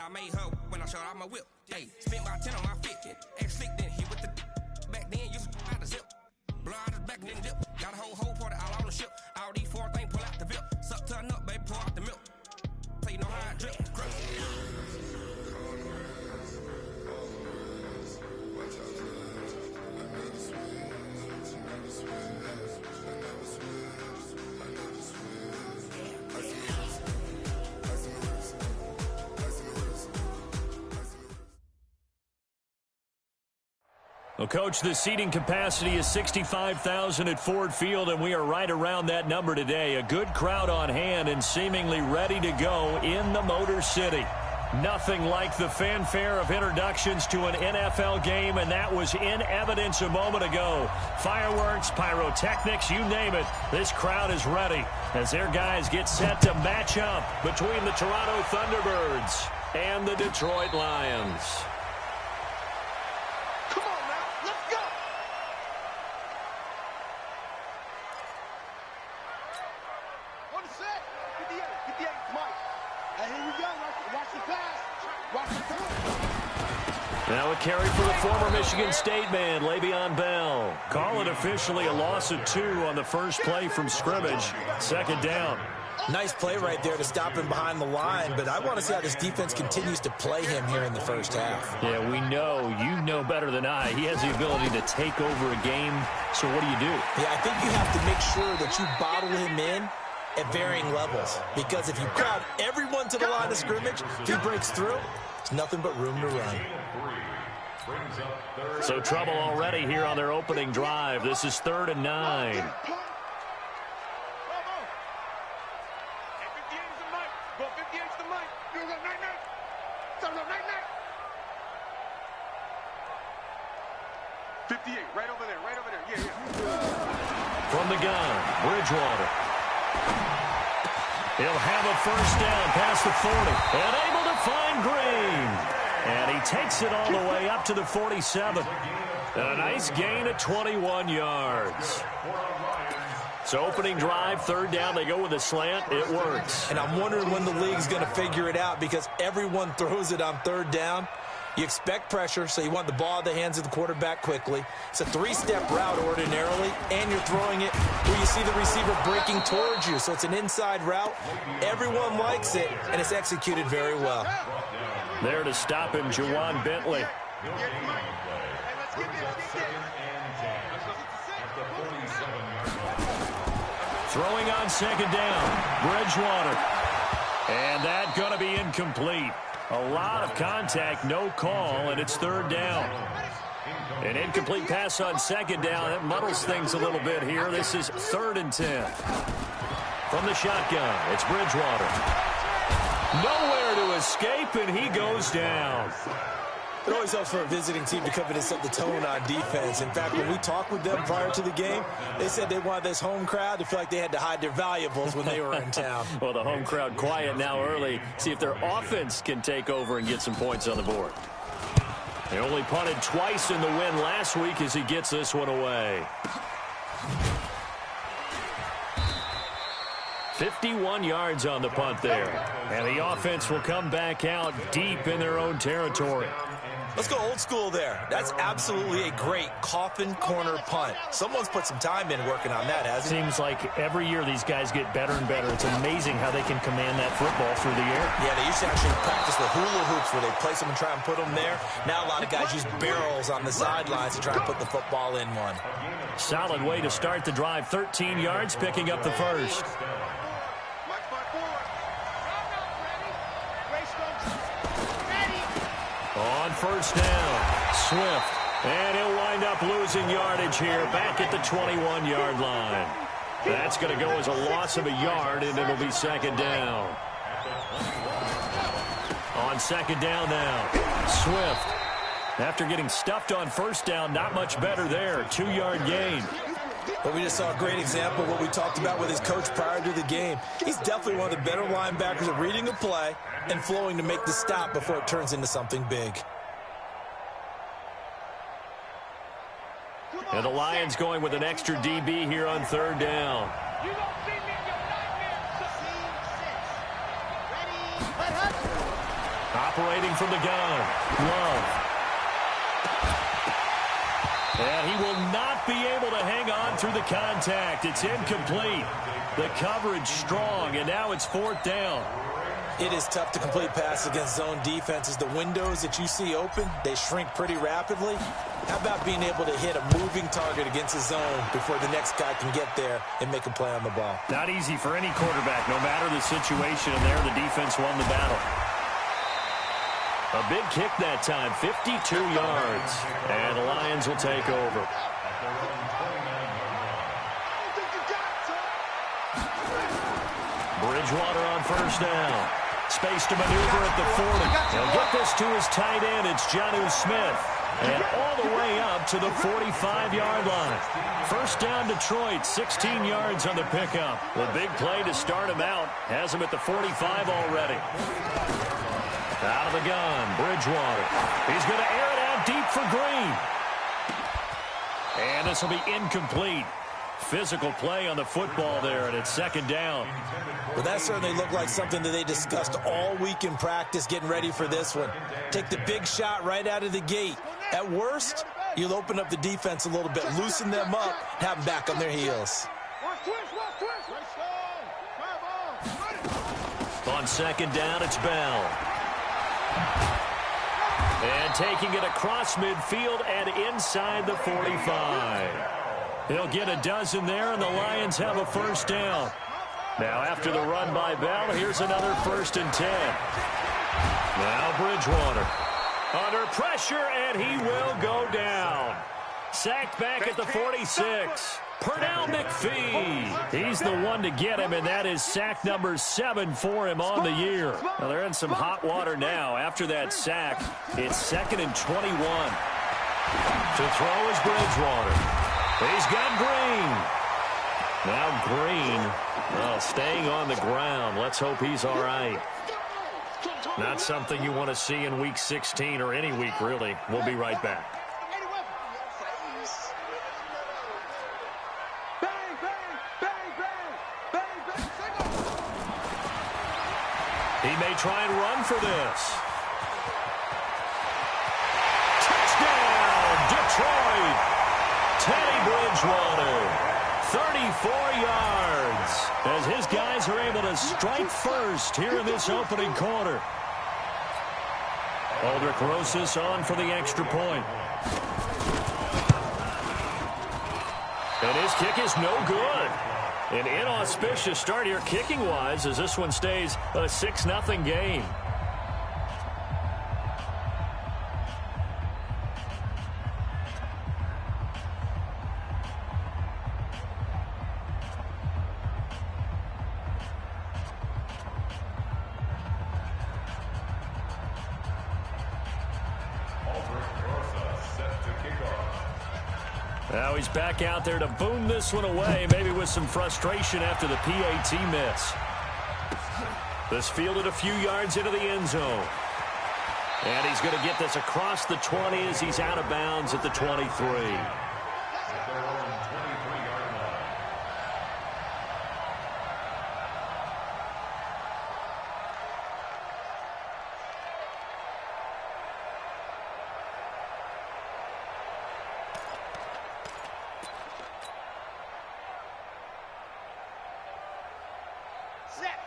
I made her when I showed out my whip. Hey, spent about 10 on my fit. Act slick, then hit with the back then, used to out the zip. Blow out his back and then dip. Got a whole party all on the ship. All these four things pull out the VIP. Suck, turn up, baby, pour out the milk. So you know how I drip. Well, Coach, the seating capacity is 65,000 at Ford Field, and we are right around that number today. A good crowd on hand and seemingly ready to go in the Motor City. Nothing like the fanfare of introductions to an NFL game, and that was in evidence a moment ago. Fireworks, pyrotechnics, you name it. This crowd is ready as their guys get set to match up between the Toronto Thunderbirds and the Detroit Lions. Now a carry for the former Michigan State man, Le'Veon Bell. Call it officially a loss of 2 on the first play from scrimmage. Second down. Nice play right there to stop him behind the line, but I want to see how this defense continues to play him here in the first half. Yeah, we know. You know better than I. He has the ability to take over a game, so what do you do? Yeah, I think you have to make sure that you bottle him in at varying levels, because if you crowd everyone to the line of scrimmage, if he breaks through, there's nothing but room to run. So trouble already here on their opening drive. This is 3rd and 9. From the gun, Bridgewater. He'll have a first down past the 40 and able to find Green. And he takes it all the way up to the 47. A nice gain of 21 yards. So opening drive, 3rd down, they go with a slant. It works. And I'm wondering when the league's going to figure it out, because everyone throws it on 3rd down. You expect pressure, so you want the ball in the hands of the quarterback quickly. It's a 3-step route ordinarily, and you're throwing it where you see the receiver breaking towards you. So it's an inside route. Everyone likes it, and it's executed very well. There to stop him, Juwan Bentley. Throwing on 2nd down, Bridgewater. And that's going to be incomplete. A lot of contact, no call, and it's 3rd down. An incomplete pass on 2nd down. That muddles things a little bit here. This is 3rd and 10. From the shotgun, it's Bridgewater. Nowhere to escape, and he goes down. It always helps for a visiting team to come in and set the tone on defense. In fact, when we talked with them prior to the game, they said they wanted this home crowd to feel like they had to hide their valuables when they were in town. Well, the home crowd quiet now early. See if their offense can take over and get some points on the board. They only punted twice in the win last week as he gets this one away. 51 yards on the punt there. And the offense will come back out deep in their own territory. Let's go old school there. That's absolutely a great coffin corner punt. Someone's put some time in working on that, hasn't it? Seems like every year these guys get better and better. It's amazing how they can command that football through the air. Yeah, they used to actually practice the hula hoops where they place them and try and put them there. Now a lot of guys use barrels on the sidelines to try and put the football in one. Solid way to start the drive. 13 yards, picking up the first. On 1st down, Swift, and he'll wind up losing yardage here back at the 21-yard line. That's going to go as a loss of a yard, and it'll be 2nd down. On 2nd down now, Swift. After getting stuffed on 1st down, not much better there. 2-yard gain. But we just saw a great example of what we talked about with his coach prior to the game. He's definitely one of the better linebackers at reading a play and flowing to make the stop before it turns into something big. And the Lions going with an extra DB here on 3rd down. Operating from the gun. Love. And he will not be able to hang on through the contact. It's incomplete. The coverage strong, and now it's 4th down. It is tough to complete passes against zone defenses. The windows that you see open, they shrink pretty rapidly. How about being able to hit a moving target against a zone before the next guy can get there and make a play on the ball? Not easy for any quarterback, no matter the situation, and there the defense won the battle. A big kick that time, 52 yards. And the Lions will take over. Bridgewater on 1st down. Space to maneuver at the 40. He'll get this to his tight end. It's Jonnu Smith. And all the way up to the 45-yard line. 1st down Detroit, 16 yards on the pickup. The big play to start him out. Has him at the 45 already. Out of the gun, Bridgewater. He's going to air it out deep for Green. And this will be incomplete. Physical play on the football there, and it's 2nd down. Well, that certainly looked like something that they discussed all week in practice, getting ready for this one. Take the big shot right out of the gate. At worst, you'll open up the defense a little bit, loosen them up, have them back on their heels. On 2nd down, it's Bell. And taking it across midfield and inside the 45. He'll get a dozen there, and the Lions have a 1st down. Now, after the run by Bell, here's another 1st and 10. Now Bridgewater. Under pressure, and he will go down. Sacked back at the 46. Pernell McPhee. He's the one to get him, and that is sack number 7 for him on the year. Well, they're in some hot water now. After that sack, it's 2nd and 21. To throw is Bridgewater. He's got Green. Now Green, staying on the ground. Let's hope he's all right. Not something you want to see in Week 16 or any week, really. We'll be right back. He may try and run for this. Touchdown, Detroit. Teddy Bridgewater, 34 yards, as his guys are able to strike first here in this opening quarter. Aldrich Rosas on for the extra point. And his kick is no good. An inauspicious start here kicking-wise as this one stays a 6-0 game. Now he's back out there to boom this one away, maybe with some frustration after the PAT miss. This fielded a few yards into the end zone. And he's going to get this across the 20 as he's out of bounds at the 23.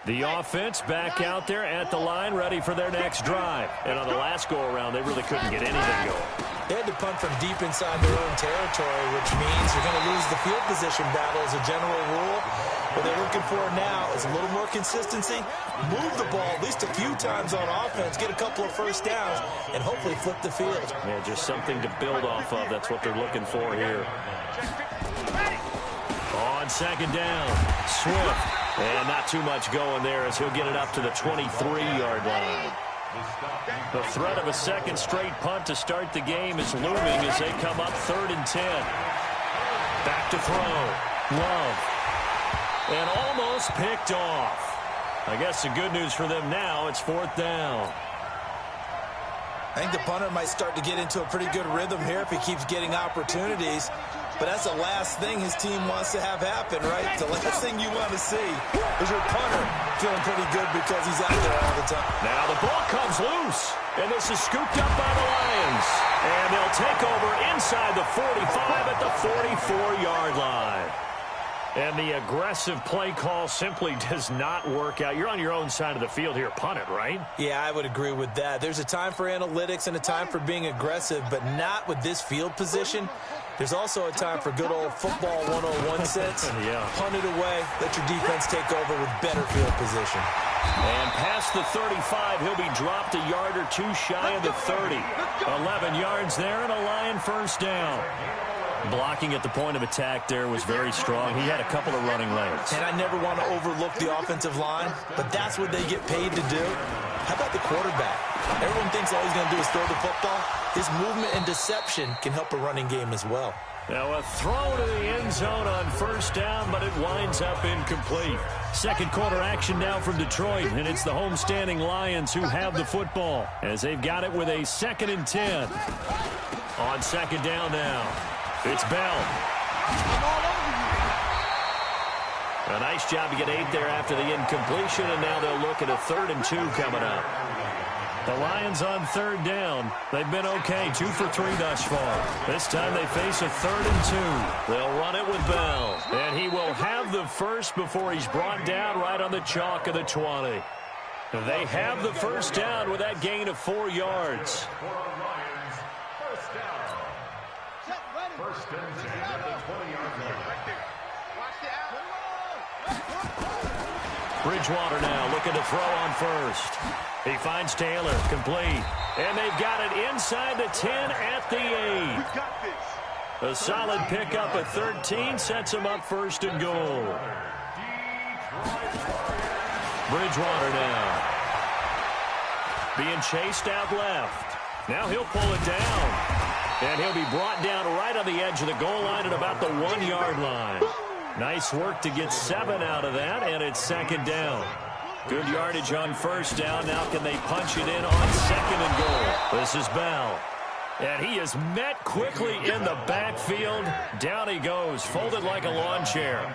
The offense back out there at the line, ready for their next drive. And on the last go-around, they really couldn't get anything going. They had to punt from deep inside their own territory, which means you're going to lose the field position battle as a general rule. What they're looking for now is a little more consistency, move the ball at least a few times on offense, get a couple of first downs, and hopefully flip the field. Yeah, just something to build off of. That's what they're looking for here. On 2nd down, Swift. And not too much going there as he'll get it up to the 23-yard line. The threat of a second straight punt to start the game is looming as they come up 3rd and 10. Back to throw. Love. And almost picked off. I guess the good news for them now, it's 4th down. I think the punter might start to get into a pretty good rhythm here if he keeps getting opportunities. But that's the last thing his team wants to have happen, right? The last thing you want to see is your punter feeling pretty good because he's out there all the time. Now the the ball comes loose. And this is scooped up by the Lions. And they'll take over inside the 45 at the 44-yard line. And the aggressive play call simply does not work out. You're on your own side of the field here. Punt it, right? Yeah, I would agree with that. There's a time for analytics and a time for being aggressive, but not with this field position. There's also a time for good old football 101 sense. Yeah. Punt it away. Let your defense take over with better field position. And past the 35, he'll be dropped a yard or two shy of the 30. 11 yards there and a Lion first down. Blocking at the point of attack there was very strong. He had a couple of running lanes. And I never want to overlook the offensive line, but that's what they get paid to do. How about the quarterback? Everyone thinks all he's going to do is throw the football. His movement and deception can help a running game as well. Now a throw to the end zone on first down, but it winds up incomplete. Second quarter action now from Detroit, and it's the homestanding Lions who have the football as they've got it with a 2nd and 10. On second down now, it's Bell. A nice job to get 8 there after the incompletion, and now they'll look at a 3rd and 2 coming up. The Lions on 3rd down. They've been okay, 2 for 3 thus far. This time they face a 3rd and 2. They'll run it with Bell, and he will have the first before he's brought down right on the chalk of the 20. They have the first down with that gain of 4 yards. First and 10 at the 20-yard line. Bridgewater now looking to throw on first. He finds Taylor, complete. And they've got it inside the 10 at the 8. A solid pickup at 13 sets him up 1st and goal. Bridgewater now. Being chased out left. Now he'll pull it down. And he'll be brought down right on the edge of the goal line at about the 1-yard line. Nice work to get 7 out of that, and it's 2nd down. Good yardage on first down. Now can they punch it in on 2nd and goal? This is Bell. And he is met quickly in the backfield. Down he goes, folded like a lawn chair.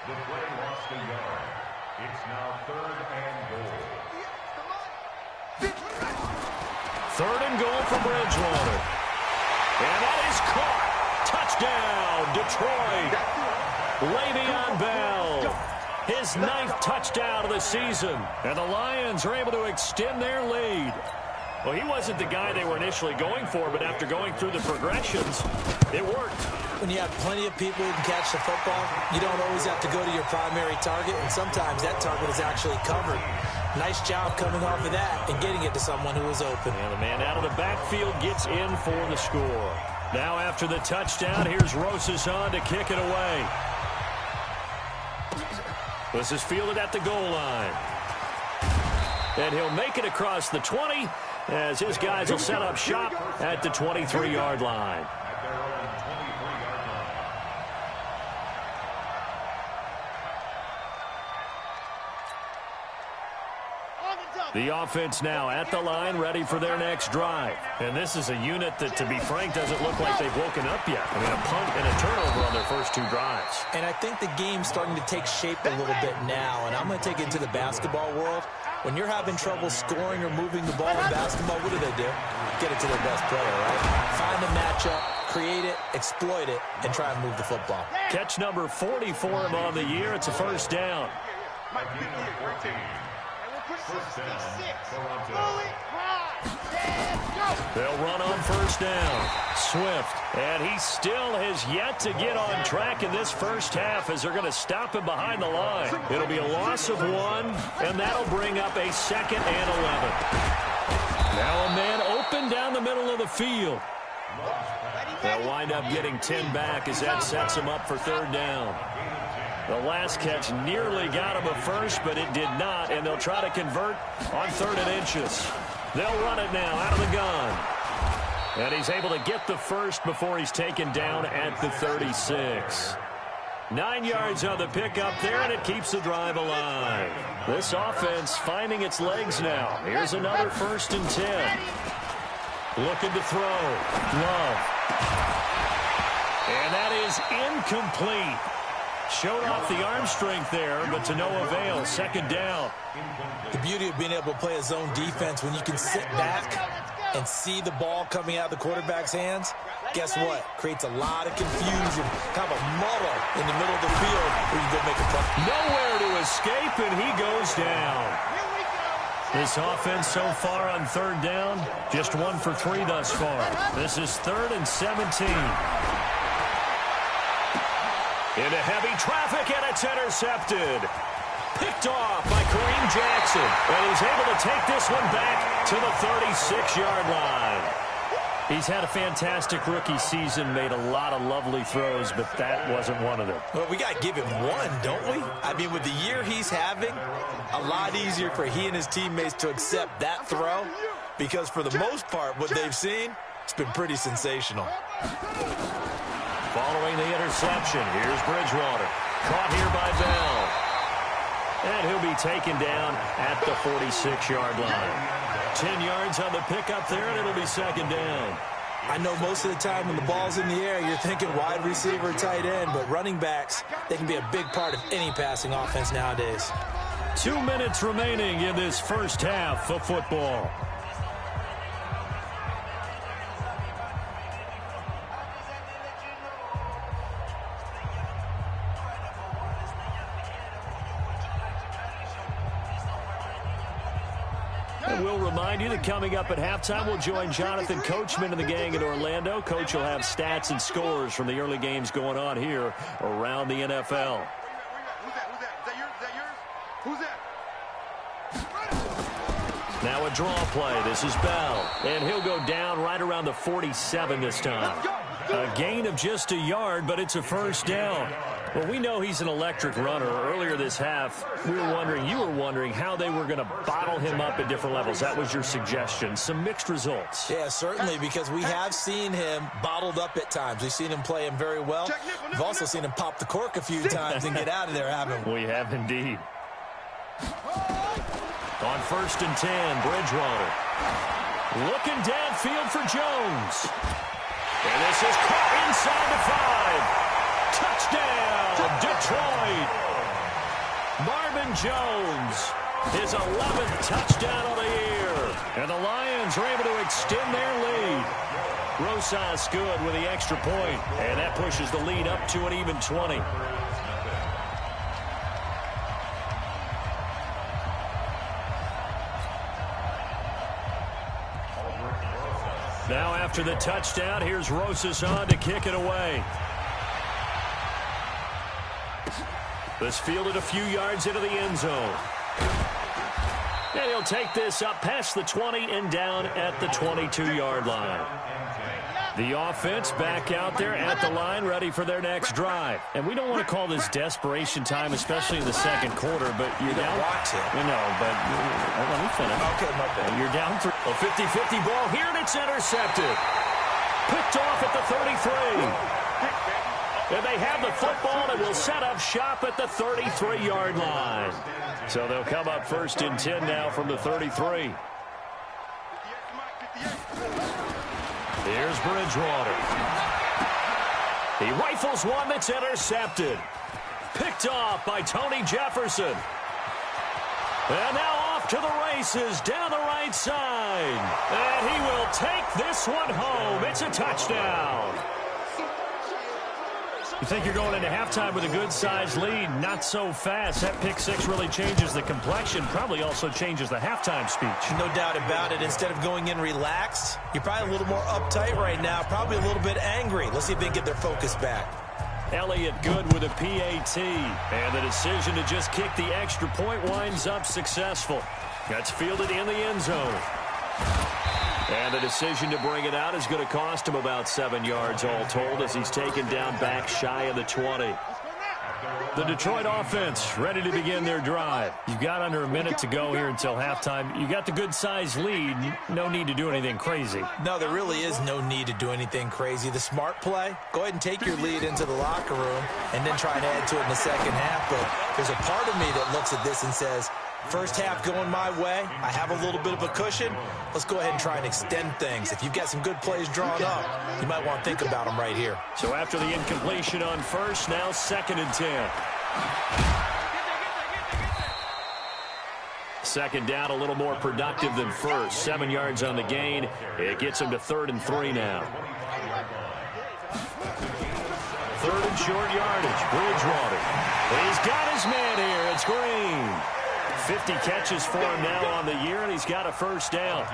The play lost a yard. It's now 3rd and goal. 3rd and goal for Bridgewater. And that is caught. Touchdown, Detroit. Le'Veon Bell. His 9th touchdown of the season. And the Lions are able to extend their lead. Well, he wasn't the guy they were initially going for, but after going through the progressions, it worked. When you have plenty of people who can catch the football, you don't always have to go to your primary target, and sometimes that target is actually covered. Nice job coming off of that and getting it to someone who was open. And the man out of the backfield gets in for the score. Now after the touchdown, here's Rosas on to kick it away. This is fielded at the goal line. And he'll make it across the 20 as his guys will set up shop at the 23-yard line. The offense now at the line, ready for their next drive. And this is a unit that, to be frank, doesn't look like they've woken up yet. I mean, a punt and a turnover on their first 2 drives. And I think the game's starting to take shape a little bit now, and I'm going to take it to the basketball world. When you're having trouble scoring or moving the ball in basketball, what do? Get it to their best player, right? Find the matchup, create it, exploit it, and try and move the football. Catch number 40 for him on the year. It's a first down. They'll run on first down. Swift. And he still has yet to get on track in this first half as they're going to stop him behind the line. It'll be a loss of 1, and that'll bring up a 2nd and 11. Now a man open down the middle of the field. They'll wind up getting 10 back as that sets him up for 3rd down. The last catch nearly got him a first, but it did not, and they'll try to convert on 3rd and inches. They'll run it now out of the gun. And he's able to get the first before he's taken down at the 36. 9 yards on the pickup there, and it keeps the drive alive. This offense finding its legs now. Here's another 1st and 10. Looking to throw. Love. And that is incomplete. Showed off the arm strength there, but to no avail. Second down. The beauty of being able to play a zone defense when you can sit back and see the ball coming out of the quarterback's hands, guess what? Creates a lot of confusion, kind of a muddle in the middle of the field where you go make a play. Nowhere to escape, and he goes down. This offense so far on third down, just 1 for 3 thus far. This is 3rd and 17. Into heavy traffic, and it's intercepted. Picked off by Kareem Jackson. And he's able to take this one back to the 36-yard line. He's had a fantastic rookie season, made a lot of lovely throws, but that wasn't one of them. Well, we got to give him one, don't we? I mean, with the year he's having, a lot easier for he and his teammates to accept that throw because for the most part, what they've seen, it's been pretty sensational. Following the interception, here's Bridgewater. Caught here by Bell. And he'll be taken down at the 46-yard line. 10 yards on the pickup there, and it'll be second down. I know most of the time when the ball's in the air, you're thinking wide receiver, tight end, but running backs, they can be a big part of any passing offense nowadays. 2 minutes remaining in this first half of football. And we'll remind you that coming up at halftime, we'll join Jonathan Coachman and the gang in Orlando. Coach will have stats and scores from the early games going on here around the NFL. Who's that? Now a draw play. This is Bell. And he'll go down right around the 47 this time. A gain of just a yard, but it's a first down. Well, we know he's an electric runner. Earlier this half, you were wondering how they were going to bottle him up at different levels. That was your suggestion. Some mixed results. Yeah, certainly, because we have seen him bottled up at times. We've seen him play him very well. We've also seen him pop the cork a few times and get out of there, haven't we? We have indeed. On 1st and 10, Bridgewater. Looking downfield for Jones. And this is caught inside the 5. Touchdown, Detroit. Marvin Jones, his 11th touchdown of the year. And the Lions are able to extend their lead. Rosas good with the extra point, and that pushes the lead up to an even 20. Now after the touchdown, here's Rosas on to kick it away. This fielded a few yards into the end zone. And he'll take this up past the 20 and down at the 22-yard line. The offense back out there at the line, ready for their next drive. And we don't want to call this desperation time, especially in the second quarter, but you're down. No, but let me finish. Okay, my bad. You're down for a 50-50 ball here, and it's intercepted. Picked off at the 33. And they have the football and will set up shop at the 33-yard line. So they'll come up 1st and 10 now from the 33. Here's Bridgewater. He rifles one that's intercepted. Picked off by Tony Jefferson. And now off to the races down the right side. And he will take this one home. It's a touchdown. You think you're going into halftime with a good-sized lead. Not so fast. That pick six really changes the complexion. Probably also changes the halftime speech. No doubt about it. Instead of going in relaxed, you're probably a little more uptight right now. Probably a little bit angry. Let's see if they can get their focus back. Elliott good with a PAT. And the decision to just kick the extra point winds up successful. That's fielded in the end zone. And the decision to bring it out is going to cost him about 7 yards all told as he's taken down back shy of the 20. The Detroit offense ready to begin their drive. You've got under a minute to go here until halftime. You got the good-sized lead. No need to do anything crazy. No, there really is no need to do anything crazy. The smart play, go ahead and take your lead into the locker room and then try and add to it in the second half. But there's a part of me that looks at this and says, First half going my way. I have a little bit of a cushion. Let's go ahead and try and extend things. If you've got some good plays drawn up, you might want to think about them right here. So after the incompletion on first, now 2nd and 10. Second down, a little more productive than first. 7 yards on the gain. It gets him to 3rd and 3 now. 3rd and short yardage. Bridgewater. He's got his man here. It's Green. 50 catches for him now on the year, and he's got a first down.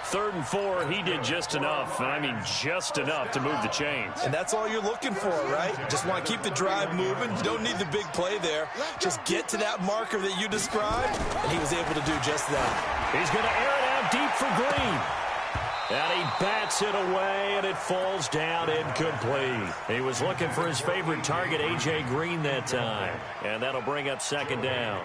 3rd and 4, he did just enough, and I mean just enough to move the chains. And that's all you're looking for, right? Just want to keep the drive moving. You don't need the big play there. Just get to that marker that you described, and he was able to do just that. He's going to air it out deep for Green. And he bats it away, and it falls down incomplete. He was looking for his favorite target, A.J. Green, that time. And that'll bring up 2nd down.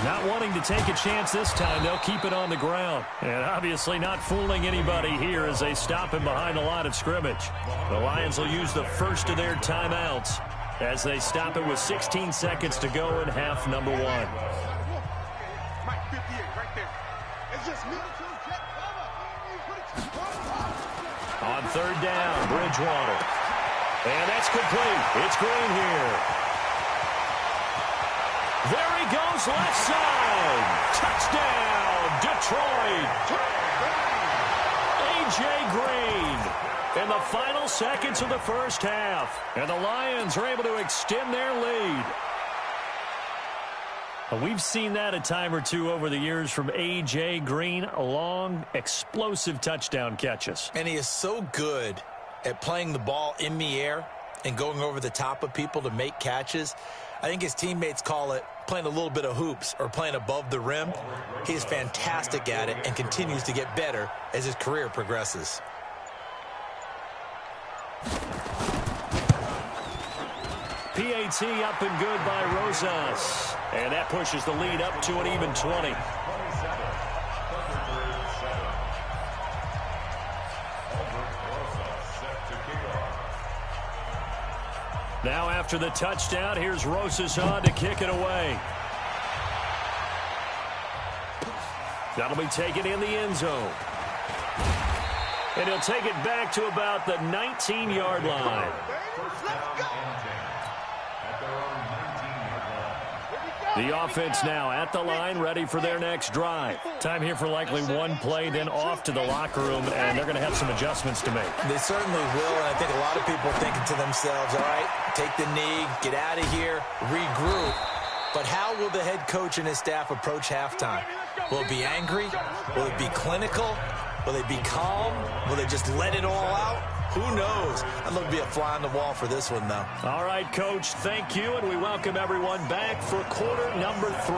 Not wanting to take a chance this time, they'll keep it on the ground. And obviously not fooling anybody here as they stop him behind the line of scrimmage. The Lions will use the first of their timeouts as they stop it with 16 seconds to go in half number 1. On 3rd down, Bridgewater. And that's complete. It's Green here. There he goes, left side. Touchdown, Detroit. A.J. Green in the final seconds of the first half. And the Lions are able to extend their lead. We've seen that a time or two over the years from A.J. Green. Long, explosive touchdown catches. And he is so good at playing the ball in the air and going over the top of people to make catches. I think his teammates call it playing a little bit of hoops or playing above the rim. He is fantastic at it and continues to get better as his career progresses. PAT up and good by Rosas. And that pushes the lead up to an even 20. Now after the touchdown, here's Rosas on to kick it away. That'll be taken in the end zone. And he'll take it back to about the 19-yard line. The offense now at the line, ready for their next drive. Time here for likely one play, then off to the locker room, and they're going to have some adjustments to make. They certainly will, and I think a lot of people are thinking to themselves, all right, take the knee, get out of here, regroup. But how will the head coach and his staff approach halftime? Will it be angry? Will it be clinical? Will they be calm? Will they just let it all out? Who knows? I'd love to be a fly on the wall for this one, though. All right, Coach, thank you, and we welcome everyone back for quarter number 3.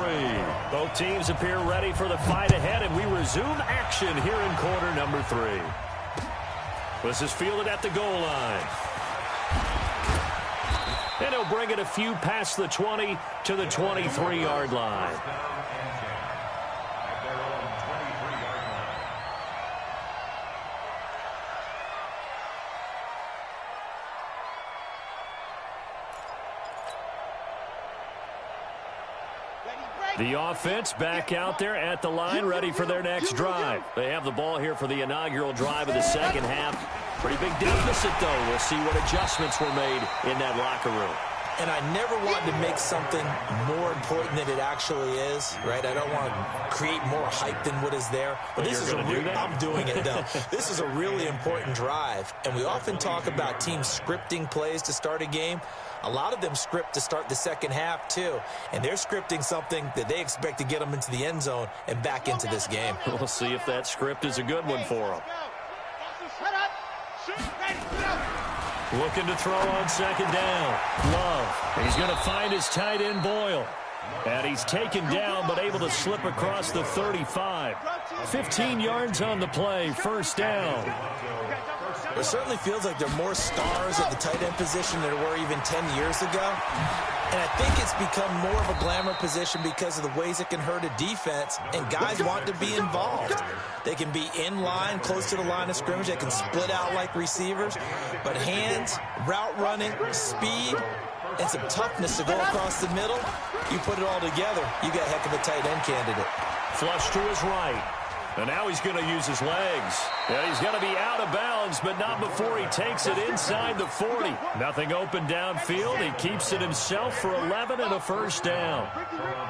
Both teams appear ready for the fight ahead, and we resume action here in quarter number 3. This is fielded at the goal line. And he'll bring it a few past the 20 to the 23-yard line. The offense back out there at the line, ready for their next drive. They have the ball here for the inaugural drive of the second half. Pretty big deficit, though. We'll see what adjustments were made in that locker room. And I never want to make something more important than it actually is, right? I don't want to create more hype than what is there. But this is I'm doing it, though. This is a really important drive. And we often talk about teams scripting plays to start a game. A lot of them script to start the second half, too. And they're scripting something that they expect to get them into the end zone and back into this game. We'll see if that script is a good one for them. Looking to throw on second down. Love. He's going to find his tight end, Boyle. And he's taken down, but able to slip across the 35. 15 yards on the play, first down. It certainly feels like there are more stars at the tight end position than there were even 10 years ago. And I think it's become more of a glamour position because of the ways it can hurt a defense, and guys want to be involved. They can be in line, close to the line of scrimmage. They can split out like receivers. But hands, route running, speed, and some toughness to go across the middle, you put it all together, you got a heck of a tight end candidate. Flush to his right. And now he's going to use his legs. And he's going to be out of bounds, but not before he takes it inside the 40. Nothing open downfield. He keeps it himself for 11 and a first down.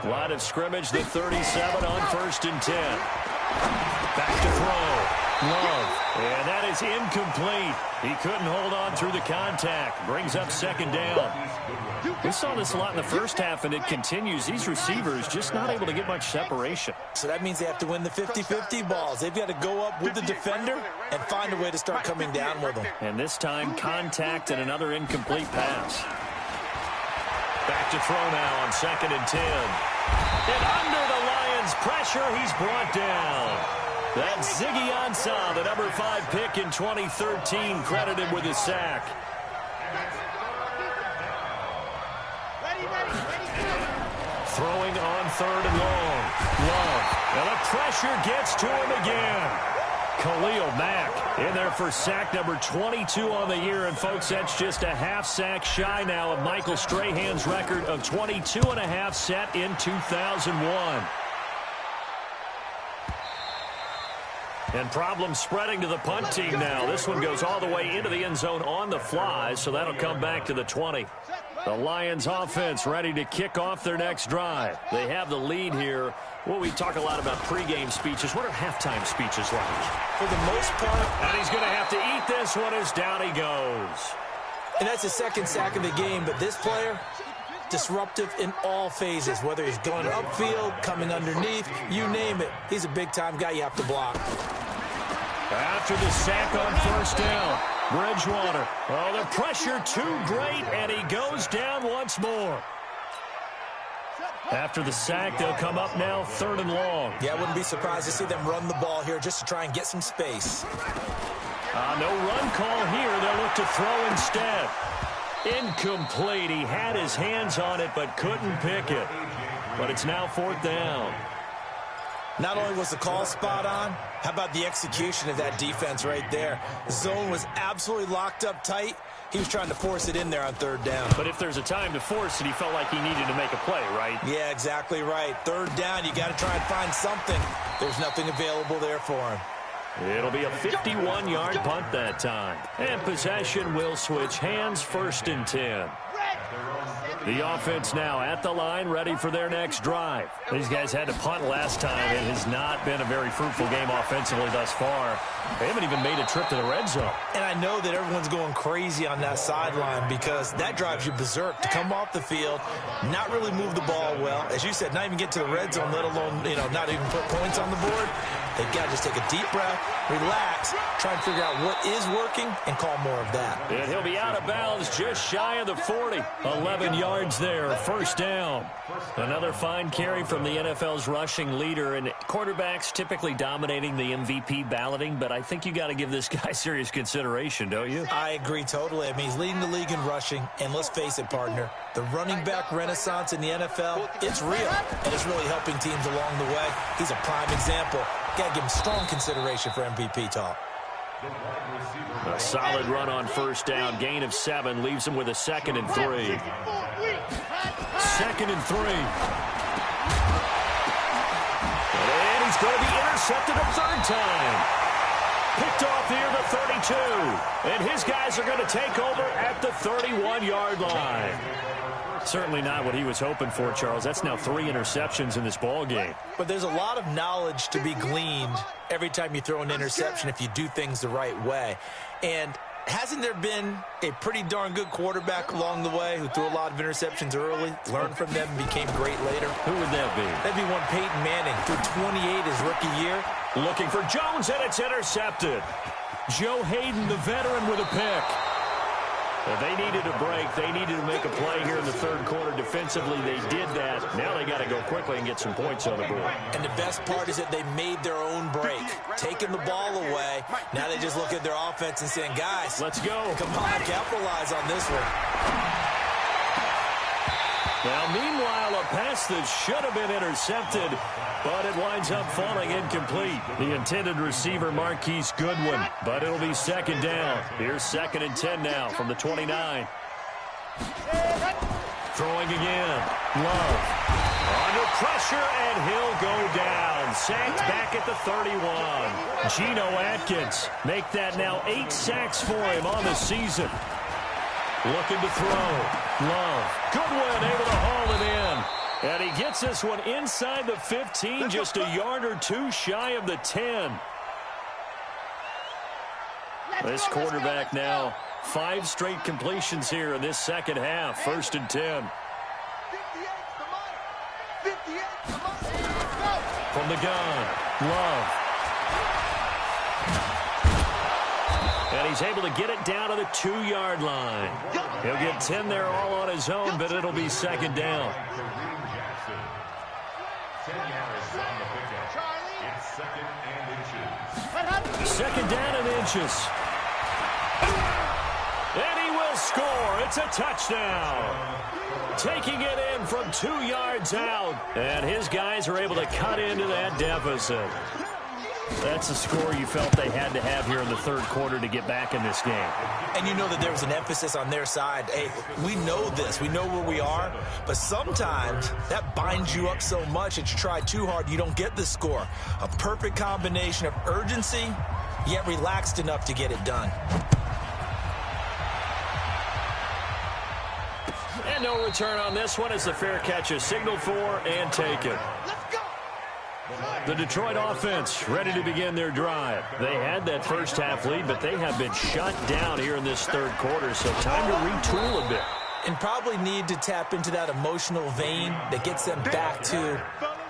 Line of scrimmage, the 37 on 1st and 10. Back to throw. Love. And that is incomplete. He couldn't hold on through the contact. Brings up 2nd down. We saw this a lot in the first half, and it continues. These receivers just not able to get much separation. So that means they have to win the 50-50 balls. They've got to go up with the defender and find a way to start coming down with them. And this time, contact and another incomplete pass. Back to throw now on 2nd and 10. And under the Lions' pressure, he's brought down. That's Ziggy Ansah, the number 5 pick in 2013, credited with a sack. Throwing on 3rd and long. Love. And the pressure gets to him again. Khalil Mack in there for sack number 22 on the year. And, folks, that's just a half sack shy now of Michael Strahan's record of 22 and a half set in 2001. And problems spreading to the punt team now. This one goes all the way into the end zone on the fly, so that'll come back to the 20. The Lions offense ready to kick off their next drive. They have the lead here. Well, we talk a lot about pregame speeches. What are halftime speeches like? For the most part. And he's going to have to eat this one as down he goes. And that's the 2nd sack of the game, but this player, disruptive in all phases, whether he's going upfield, coming underneath, you name it. He's a big-time guy you have to block. After the sack on 1st down, Bridgewater. Oh, the pressure too great, and he goes down once more. After the sack, they'll come up now 3rd and long. Yeah, I wouldn't be surprised to see them run the ball here just to try and get some space. No run call here. They'll look to throw instead. Incomplete. He had his hands on it but couldn't pick it. But it's now 4th down. Not only was the call spot on, how about the execution of that defense right there? The zone was absolutely locked up tight. He was trying to force it in there on 3rd down. But if there's a time to force it, he felt like he needed to make a play, right? Yeah, exactly right. 3rd down, you got to try and find something. There's nothing available there for him. It'll be a 51-yard punt that time. And possession will switch hands, 1st and 10. The offense now at the line, ready for their next drive. These guys had to punt last time. It has not been a very fruitful game offensively thus far. They haven't even made a trip to the red zone. And I know that everyone's going crazy on that sideline because that drives you berserk to come off the field, not really move the ball well. As you said, not even get to the red zone, let alone, not even put points on the board. They've got to just take a deep breath, relax, try and figure out what is working, and call more of that. And he'll be out of bounds just shy of the 40. 11 yards there, 1st down. Another fine carry from the NFL's rushing leader, and quarterbacks typically dominating the MVP balloting, but I think you got to give this guy serious consideration, don't you? I agree totally. I mean, he's leading the league in rushing, and let's face it, partner, the running back renaissance in the NFL, it's real, and it's really helping teams along the way. He's a prime example. Got to give him strong consideration for MVP talk. A solid run on 1st down. Gain of 7 leaves him with a 2nd and 3. 2nd and 3. And he's going to be intercepted a 3rd time. Picked off near the 32. And his guys are going to take over at the 31-yard line. Certainly not what he was hoping for, Charles. That's now 3 interceptions in this ball game. But there's a lot of knowledge to be gleaned every time you throw an interception if you do things the right way. And hasn't there been a pretty darn good quarterback along the way who threw a lot of interceptions early, learned from them, and became great later? Who would that be? That'd be one Peyton Manning, threw 28 his rookie year. Looking for Jones, and it's intercepted. Joe Hayden, the veteran, with a pick. Well, they needed a break. They needed to make a play here in the third quarter. Defensively, they did that. Now they got to go quickly and get some points on the board. And the best part is that they made their own break, taking the ball away. Now they just look at their offense and saying, guys, let's go. Come on, capitalize on this one. Now, meanwhile, a pass that should have been intercepted, but it winds up falling incomplete. The intended receiver, Marquise Goodwin, but it'll be second down. Here's 2nd and 10 now from the 29. Throwing again. Love. Under pressure, and he'll go down. Sacked back at the 31. Geno Atkins make that now 8 sacks for him on the season. Looking to throw. Love. Goodwin able to haul it in. And he gets this one inside the 15, just a yard or two shy of the 10. This quarterback now, 5 straight completions here in this second half. 1st and 10. From the gun, Love. And he's able to get it down to the 2-yard line. He'll get 10 there all on his own, but it'll be second down. Second down and inches. And he will score. It's a touchdown. Taking it in from 2 yards out. And his guys are able to cut into that deficit. That's a score you felt they had to have here in the third quarter to get back in this game. And you know that there was an emphasis on their side. Hey, we know this. We know where we are. But sometimes that binds you up so much that you try too hard, you don't get the score. A perfect combination of urgency, yet relaxed enough to get it done. And no return on this one as the fair catch is signaled for and taken. The Detroit offense ready to begin their drive. They had that first half lead, but they have been shut down here in this third quarter, so time to retool a bit. And probably need to tap into that emotional vein that gets them back to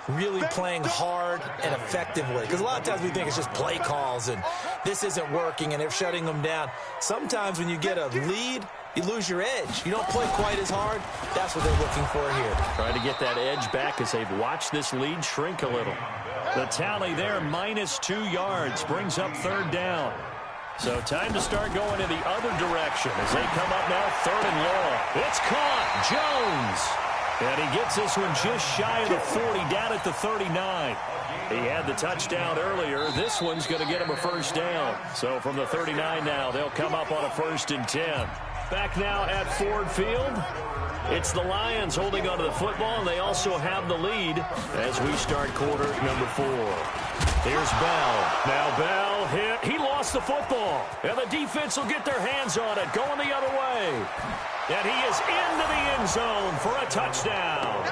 really playing hard and effectively. Because a lot of times we think it's just play calls and this isn't working and they're shutting them down. Sometimes when you get a lead, you lose your edge. You don't play quite as hard. That's what they're looking for here. Trying to get that edge back as they've watched this lead shrink a little. The tally there, -2 yards, brings up third down. So time to start going in the other direction as they come up now 3rd and long. It's caught. Jones. And he gets this one just shy of the 40, down at the 39. He had the touchdown earlier. This one's going to get him a first down. So from the 39 now, they'll come up on a 1st and 10. Back now at Ford Field. It's the Lions holding onto the football, and they also have the lead as we start quarter number 4. Here's Bell. Now Bell hit. He lost the football. And the defense will get their hands on it, going the other way. And he is into the end zone for a touchdown.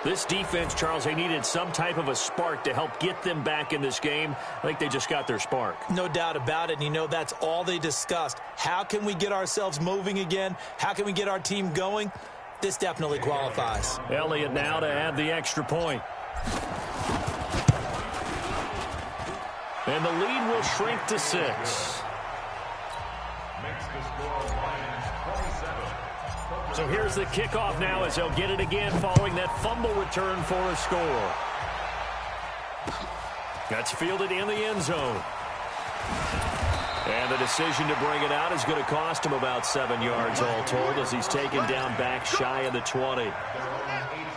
This defense, Charles, they needed some type of a spark to help get them back in this game. I think they just got their spark. No doubt about it. And you know that's all they discussed. How can we get ourselves moving again? How can we get our team going? This definitely qualifies. Elliott now to add the extra point. And the lead will shrink to 6. So here's the kickoff now as they'll get it again following that fumble return for a score. That's fielded in the end zone. And the decision to bring it out is going to cost him about 7 yards all told as he's taken down back shy of the 20.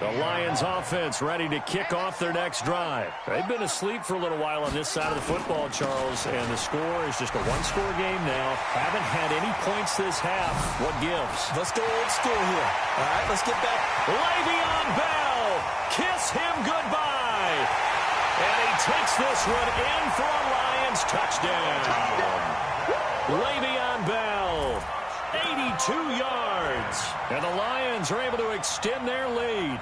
The Lions offense ready to kick off their next drive. They've been asleep for a little while on this side of the football, Charles, and the score is just a one-score game now. Haven't had any points this half. What gives? Let's go old school here. All right, let's get back. Le'Veon Bell, kiss him goodbye. And he takes this one in for a Lions touchdown. Le'Veon Bell, 82 yards. And the Lions are able to extend their lead.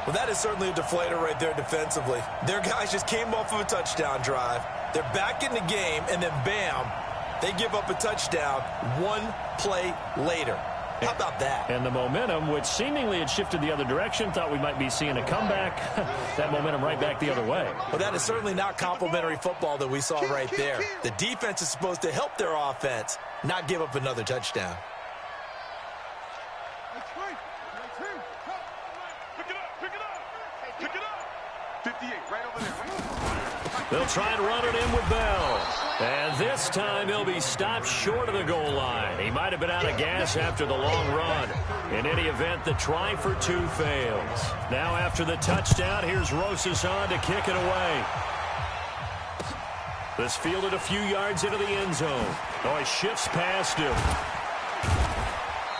Well, that is certainly a deflator right there defensively. Their guys just came off of a touchdown drive. They're back in the game, and then bam, they give up a touchdown 1 play later. How about that? And the momentum, which seemingly had shifted the other direction, thought we might be seeing a comeback. That momentum right back the other way. Well, that is certainly not complimentary football that we saw right there. The defense is supposed to help their offense, not give up another touchdown. They'll try and run it in with Bell. And this time he'll be stopped short of the goal line. He might have been out of gas after the long run. In any event, the try for two fails. Now after the touchdown, here's Rosas on to kick it away. This fielded a few yards into the end zone. Oh, he shifts past him.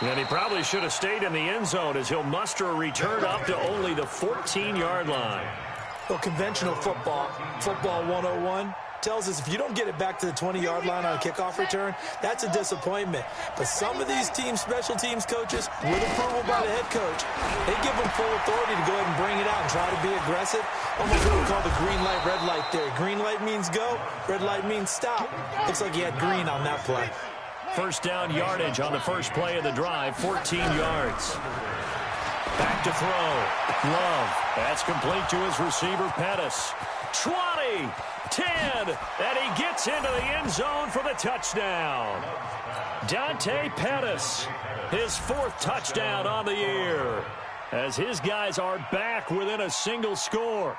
And he probably should have stayed in the end zone as he'll muster a return up to only the 14-yard line. Well, conventional football 101, tells us if you don't get it back to the 20-yard line on a kickoff return, that's a disappointment. But some of these teams, special teams coaches, with approval by the head coach, they give them full authority to go ahead and bring it out and try to be aggressive. Almost what we call the green light, red light theory. Green light means go, red light means stop. Looks like he had green on that play. First down yardage on the first play of the drive, 14 yards. Back to throw. Love. That's complete to his receiver, Pettis. 20, 10, and he gets into the end zone for the touchdown. Dante Pettis, his fourth touchdown on the year, as his guys are back within a single score.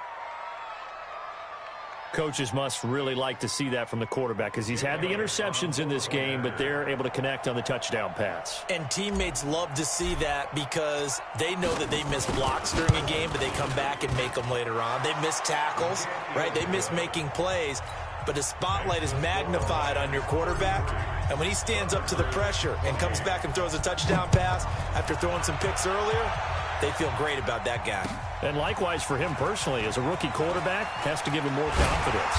Coaches must really like to see that from the quarterback because he's had the interceptions in this game, but they're able to connect on the touchdown pass. And teammates love to see that because they know that they miss blocks during a game, but they come back and make them later on. They miss tackles, right? They miss making plays, but the spotlight is magnified on your quarterback. And when he stands up to the pressure and comes back and throws a touchdown pass after throwing some picks earlier, they feel great about that guy. And likewise for him personally, as a rookie quarterback, has to give him more confidence.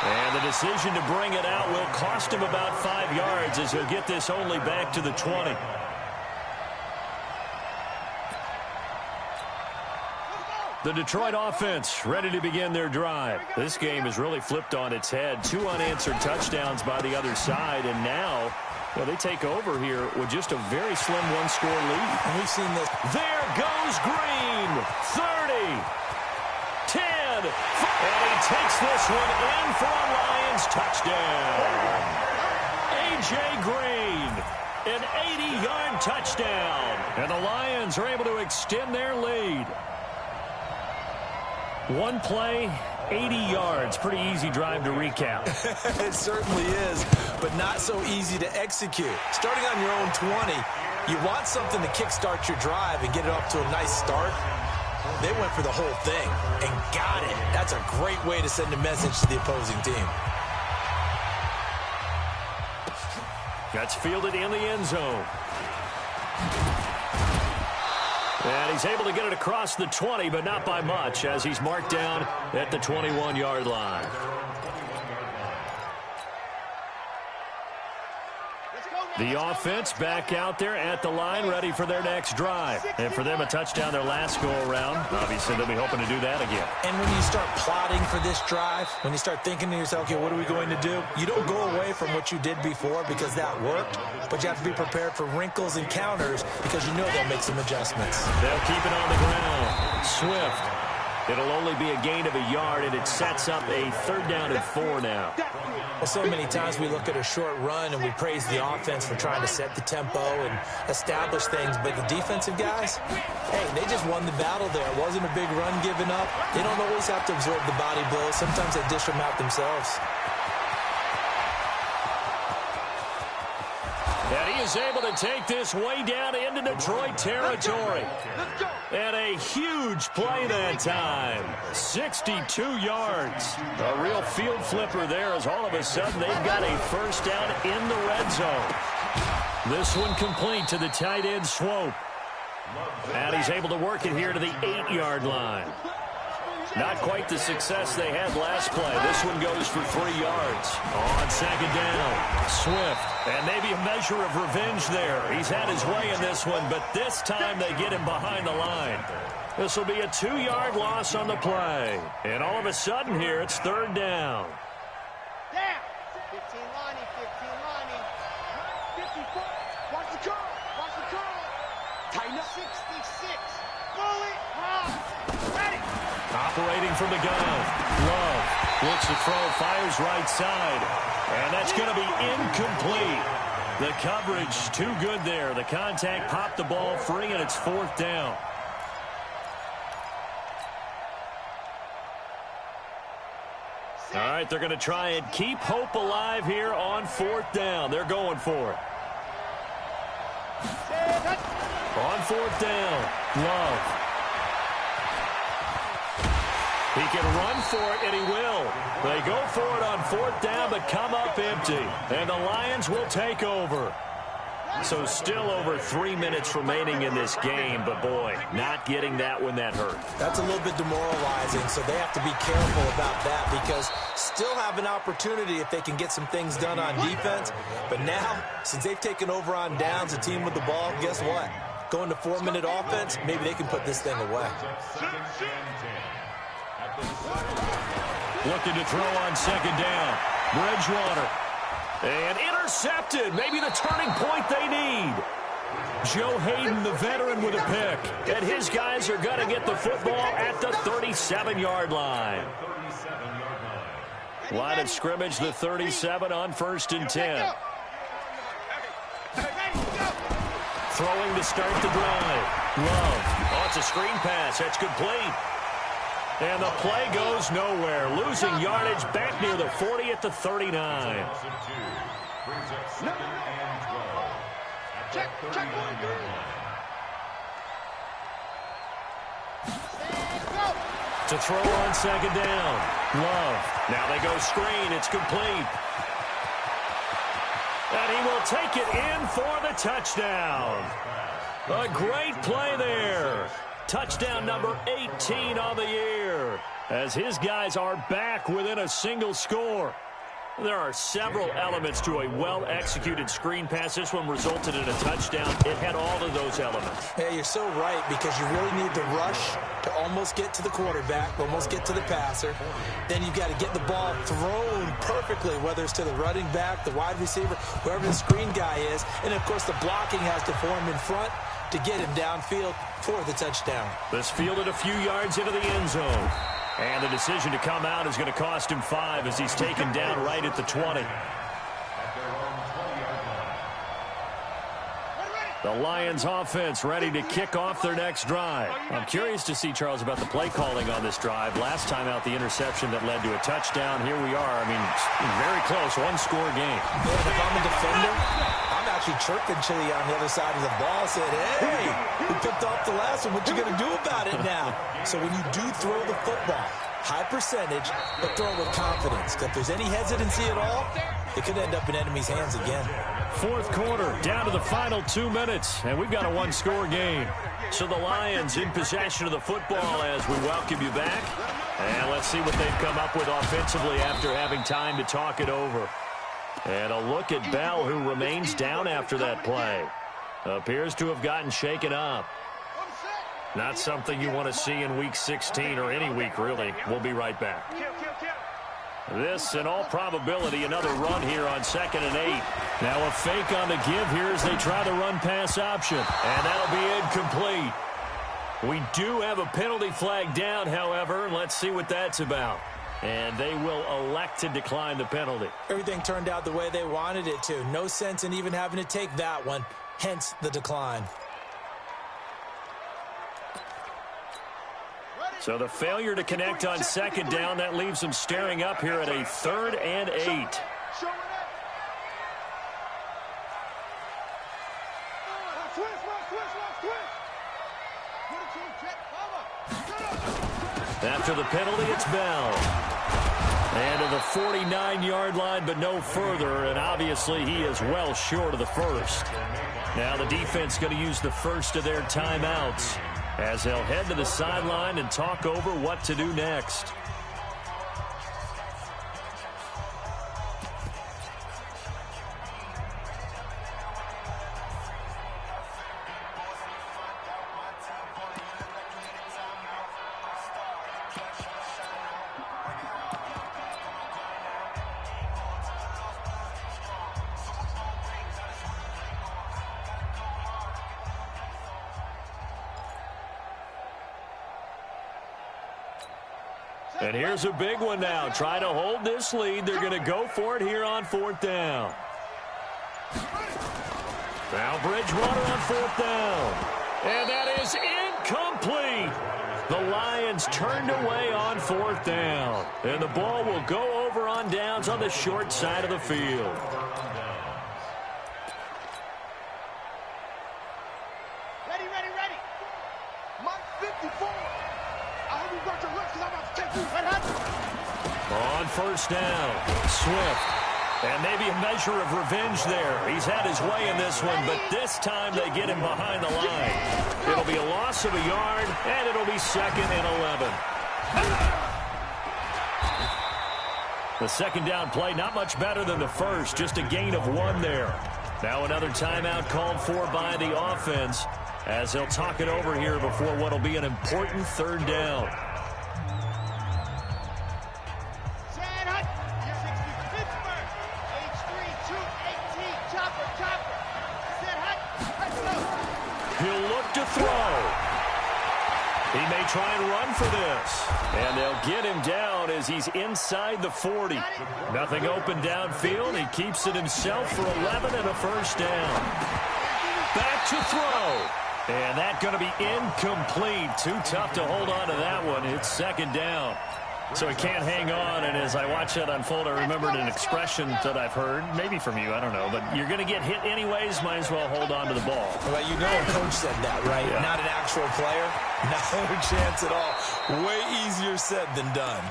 And the decision to bring it out will cost him about 5 yards as he'll get this only back to the 20. The Detroit offense ready to begin their drive. This game is really flipped on its head. 2 unanswered touchdowns by the other side, and now, well, they take over here with just a very slim one-score lead. And we've seen this. There goes Green. 30, 10, and he takes this one in for a Lions touchdown. A.J. Green, an 80-yard touchdown. And the Lions are able to extend their lead. One play, 80 yards. Pretty easy drive to recap. It certainly is, but not so easy to execute. Starting on your own 20, you want something to kickstart your drive and get it off to a nice start. They went for the whole thing and got it. That's a great way to send a message to the opposing team. That's fielded in the end zone. And he's able to get it across the 20, but not by much, as he's marked down at the 21-yard line. The offense back out there at the line, ready for their next drive. And for them, a touchdown their last go-around. Obviously, they'll be hoping to do that again. And when you start plotting for this drive, when you start thinking to yourself, okay, what are we going to do? You don't go away from what you did before because that worked, but you have to be prepared for wrinkles and counters because you know they'll make some adjustments. They'll keep it on the ground. Swift. It'll only be a gain of a yard, and it sets up a 3rd down and 4 now. Well, so many times we look at a short run and we praise the offense for trying to set the tempo and establish things, but the defensive guys, hey, they just won the battle there. It wasn't a big run given up. They don't always have to absorb the body blows. Sometimes they dish them out themselves. And he is able to take this way down into Detroit territory. And a huge play that time. 62 yards. A real field flipper there as all of a sudden they've got a first down in the red zone. This one complete to the tight end Swope. And he's able to work it here to the 8-yard line. Not quite the success they had last play. This one goes for 3 yards. On 2nd down, Swift. And maybe a measure of revenge there. He's had his way in this one, but this time they get him behind the line. This will be a 2-yard loss on the play. And all of a sudden here, it's 3rd down. Down. 15 Lonnie, 15 Lonnie. 54. Watch the car. Tighten up. 66. Fully ready. Operating from the gun. Love looks to throw, fires right side. And that's going to be incomplete. The coverage too good there. The contact popped the ball free, and it's 4th down. All right, they're going to try and keep hope alive here on 4th down. They're going for it. On 4th down, Love. He can run for it, and he will. They go for it on 4th down, but come up empty. And the Lions will take over. So still over 3 minutes remaining in this game, but boy, not getting that when that hurt. That's a little bit demoralizing, so they have to be careful about that because still have an opportunity if they can get some things done on defense. But now, since they've taken over on downs, the team with the ball, guess what? Going to 4-minute offense, maybe they can put this thing away. Looking to throw on 2nd down. Bridgewater. And intercepted. Maybe the turning point they need. Joe Hayden, the veteran, with a pick. And his guys are going to get the football at the 37-yard line. Line of scrimmage, the 37 on 1st and 10. Throwing to start the drive. Love. Oh, it's a screen pass. That's complete. And the play goes nowhere. Losing yardage back near the 40 at the 39. Check 1, 3. To throw on 2nd down. Love. Now they go screen. It's complete. And he will take it in for the touchdown. A great play there. Touchdown number 18 on the year, as his guys are back within a single score. There are several elements to a well-executed screen pass. This one resulted in a touchdown. It had all of those elements. Hey, you're so right, because you really need the rush to almost get to the quarterback, almost get to the passer. Then you've got to get the ball thrown perfectly, whether it's to the running back, the wide receiver, whoever the screen guy is. And, of course, the blocking has to form in front to get him downfield for the touchdown. This fielded a few yards into the end zone. And the decision to come out is going to cost him 5 as he's taken down right at the 20. The Lions offense ready to kick off their next drive. I'm curious to see, Charles, about the play calling on this drive. Last time out, the interception that led to a touchdown. Here we are. I mean, very close, one-score game. Yeah, if I'm a defender, I'm actually chirping Chili on the other side of the ball, said, hey, we picked off the last one. What you going to do about it now? So when you do throw the football, high percentage, but throw it with confidence. If there's any hesitancy at all, it could end up in enemy's hands again. 4th quarter, down to the final 2 minutes, and we've got a one-score game. So the Lions in possession of the football as we welcome you back. And let's see what they've come up with offensively after having time to talk it over. And a look at Bell, who remains down after that play. Appears to have gotten shaken up. Not something you want to see in Week 16 or any week, really. We'll be right back. This, in all probability, another run here on 2nd and 8. Now a fake on the give here as they try the run-pass option. And that'll be incomplete. We do have a penalty flag down, however. Let's see what that's about. And they will elect to decline the penalty. Everything turned out the way they wanted it to. No sense in even having to take that one. Hence the decline. So the failure to connect on 2nd down, that leaves them staring up here at a 3rd and 8. After the penalty, it's Bell. And to the 49-yard line, but no further, and obviously he is well short of the first. Now the defense going to use the first of their timeouts as they'll head to the sideline and talk over what to do next. And here's a big one now. Try to hold this lead. They're going to go for it here on 4th down. Now Bridgewater on 4th down. And that is incomplete. The Lions turned away on 4th down. And the ball will go over on downs on the short side of the field. Ready, ready, ready. Mike 54. I hope you got your lips because I'm about to take you. What happened? On 1st down, Swift. And maybe a measure of revenge there. He's had his way in this one, but this time they get him behind the line. It'll be a loss of a yard, and it'll be 2nd and 11. The 2nd down play, not much better than the first, just a gain of 1 there. Now another timeout called for by the offense as they'll talk it over here before what will be an important 3rd down. He'll look to throw. He may try and run for this. And they'll get him down as he's inside the 40. Nothing open downfield. He keeps it himself for 11 and a 1st down. Back to throw. And that's going to be incomplete. Too tough to hold on to that one. It's 2nd down. So he can't hang on, and as I watch that unfold, I remembered an expression that I've heard, maybe from you, I don't know, but you're going to get hit anyways, might as well hold on to the ball. Well, you know a coach said that, right? Yeah. Not an actual player. No chance at all. Way easier said than done.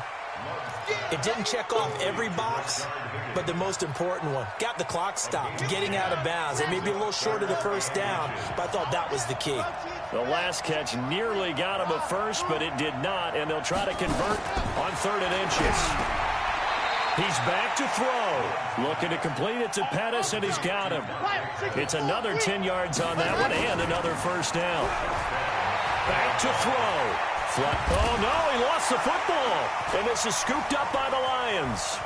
It didn't check off every box, but the most important one. Got the clock stopped, getting out of bounds. It may be a little short of the 1st down, but I thought that was the key. The last catch nearly got him a first, but it did not, and they'll try to convert on 3rd and inches. He's back to throw. Looking to complete it to Pettis, and he's got him. It's another 10 yards on that one, and another 1st down. Back to throw. Oh, no, he lost the football, and this is scooped up by the Lions.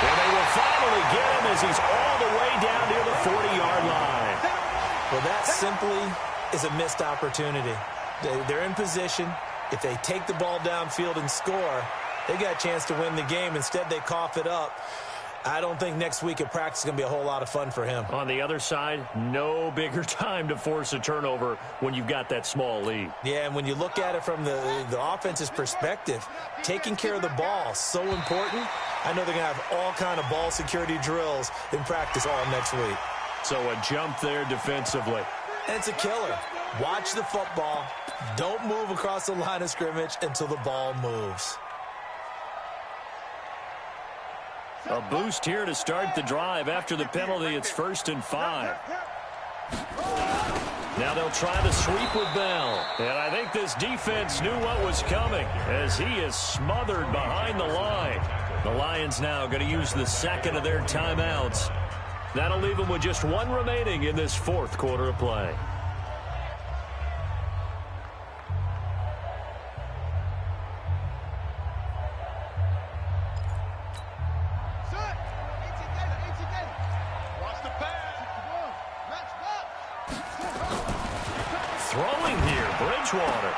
And they will finally get him as he's all the way down near the 40-yard line. Well, that simply is a missed opportunity. They're in position. If they take the ball downfield and score, they got a chance to win the game. Instead, they cough it up. I don't think next week at practice is going to be a whole lot of fun for him. On the other side, no bigger time to force a turnover when you've got that small lead. Yeah, and when you look at it from the offense's perspective, taking care of the ball, so important. I know they're going to have all kind of ball security drills in practice all next week. So a jump there defensively. And it's a killer. Watch the football. Don't move across the line of scrimmage until the ball moves. A boost here to start the drive. After the penalty, it's 1st and 5. Now they'll try the sweep with Bell. And I think this defense knew what was coming as he is smothered behind the line. The Lions now going to use the 2nd of their timeouts. That'll leave them with just 1 remaining in this 4th quarter of play. Throwing here, Bridgewater.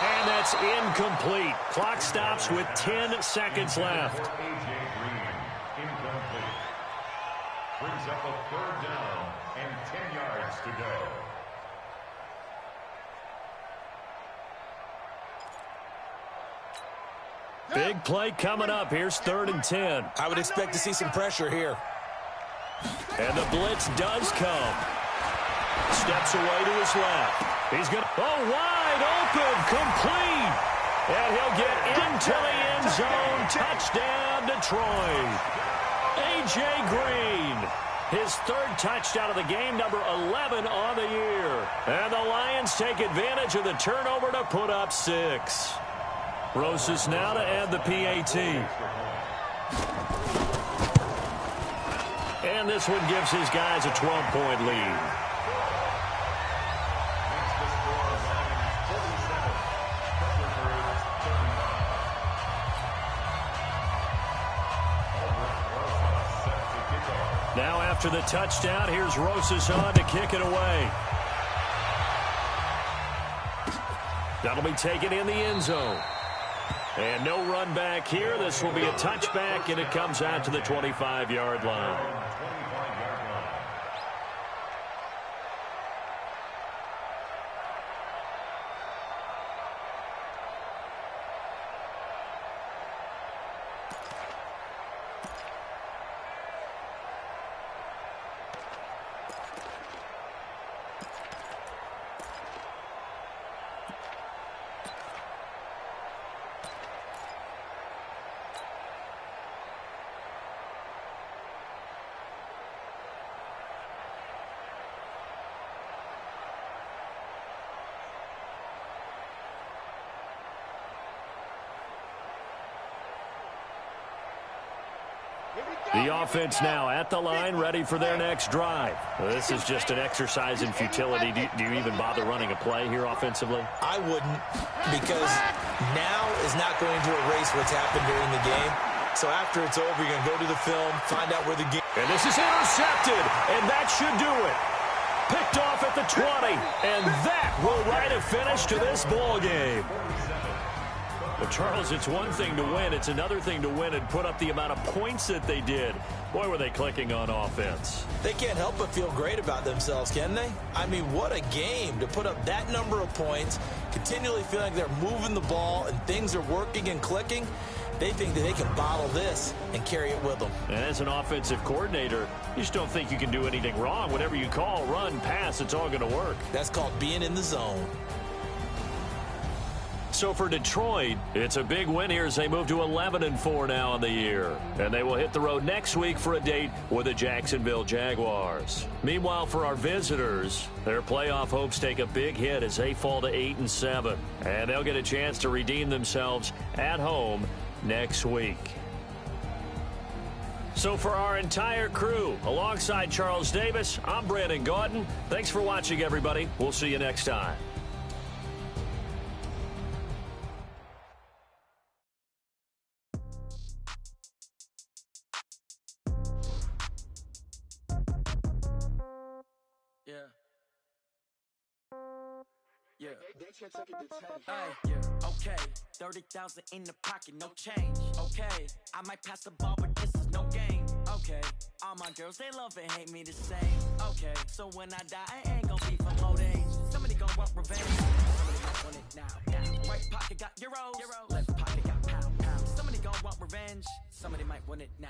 And that's incomplete. Clock stops with 10 seconds left. Incomplete. Brings up a 3rd down and 10 yards to go. Big play coming up. Here's 3rd and 10. I would expect to see some pressure here. And the blitz does come. Steps away to his left. He's going to, wide open, complete. And he'll get into the end zone. Touchdown, Detroit. A.J. Green, his 3rd touchdown of the game, number 11 on the year. And the Lions take advantage of the turnover to put up 6. Rosas now to add the PAT. And this one gives his guys a 12-point lead. Now after the touchdown, here's Rosas on to kick it away. That'll be taken in the end zone. And no run back here. This will be a touchback, and it comes out to the 25-yard line. The offense now at the line, ready for their next drive. This is just an exercise in futility. Do you even bother running a play here offensively? I wouldn't, because now is not going to erase what's happened during the game. So after it's over, you're going to go to the film, find out where the game... And this is intercepted, and that should do it. Picked off at the 20, and that will write a finish to this ball game. But, Charles, it's one thing to win. It's another thing to win and put up the amount of points that they did. Boy, were they clicking on offense. They can't help but feel great about themselves, can they? I mean, what a game to put up that number of points, continually feeling like they're moving the ball and things are working and clicking. They think that they can bottle this and carry it with them. And as an offensive coordinator, you just don't think you can do anything wrong. Whatever you call, run, pass, it's all going to work. That's called being in the zone. So for Detroit, it's a big win here as they move to 11-4 now on the year. And they will hit the road next week for a date with the Jacksonville Jaguars. Meanwhile, for our visitors, their playoff hopes take a big hit as they fall to 8-7. And they'll get a chance to redeem themselves at home next week. So for our entire crew, alongside Charles Davis, I'm Brandon Gaudin. Thanks for watching, everybody. We'll see you next time. Okay, 30,000 in the pocket, no change. Okay, I might pass the ball, but this is no game. Okay, all my girls, they love and hate me the same. Okay, so when I die, I ain't gonna be from old age. Somebody gonna want revenge. Somebody might want it now. Right pocket got euros. Left pocket got pound. Somebody gonna want revenge. Somebody might want it now.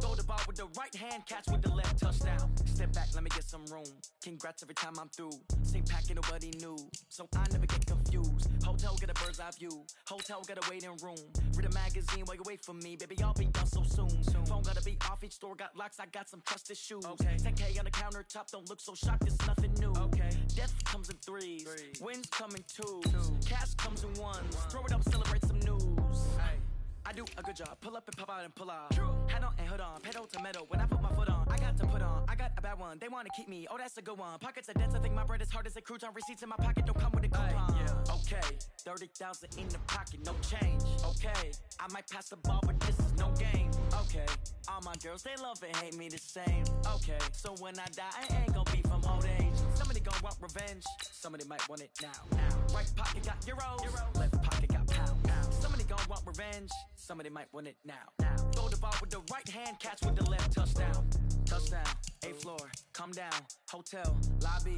Throw the ball with the right hand, catch with the left, touchdown. Step back, let me get some room. Congrats every time I'm through. Same packet, nobody knew, so I never get confused. Hotel get a bird's eye view. Hotel get a waiting room. Read a magazine while you wait for me, baby. I'll be done so soon. Phone gotta be off. Each store got locks. I got some trusted shoes. Okay. 10K on the countertop. Don't look so shocked. It's nothing new. Okay. Death comes in threes. Wins come in twos. Cash comes in ones. Throw it up, celebrate some news. Hey. I do a good job. Pull up and pop out and pull out. Hat on and hood on. Pedal to metal. When I put my foot on, I got to put on. I got a bad one. They want to keep me. Oh, that's a good one. Pockets are dense. I think my bread is hard as a crouton. Receipts in my pocket don't come with a coupon. Yeah. Okay. 30,000 in the pocket. No change. Okay. I might pass the ball, but this is no game. Okay. All my girls, they love and hate me the same. Okay. So when I die, I ain't gonna be from old age. Somebody gonna want revenge. Somebody might want it now. Right pocket got euros. Left pocket got pound. Somebody gonna want revenge. Somebody might want it now. Throw the ball with the right hand, catch with the left, touchdown. Touchdown, 8th floor, come down, hotel, lobby.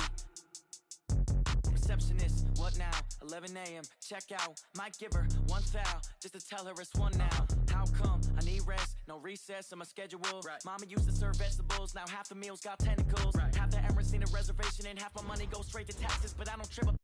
Receptionist, what now? 11 a.m., check out. Might give her one foul, just to tell her it's one now. How come? I need rest, no recess in my schedule. Right. Mama used to serve vegetables, now half the meals got tentacles. Right. Half the Emirates need a reservation and half my money goes straight to taxes, but I don't trip up.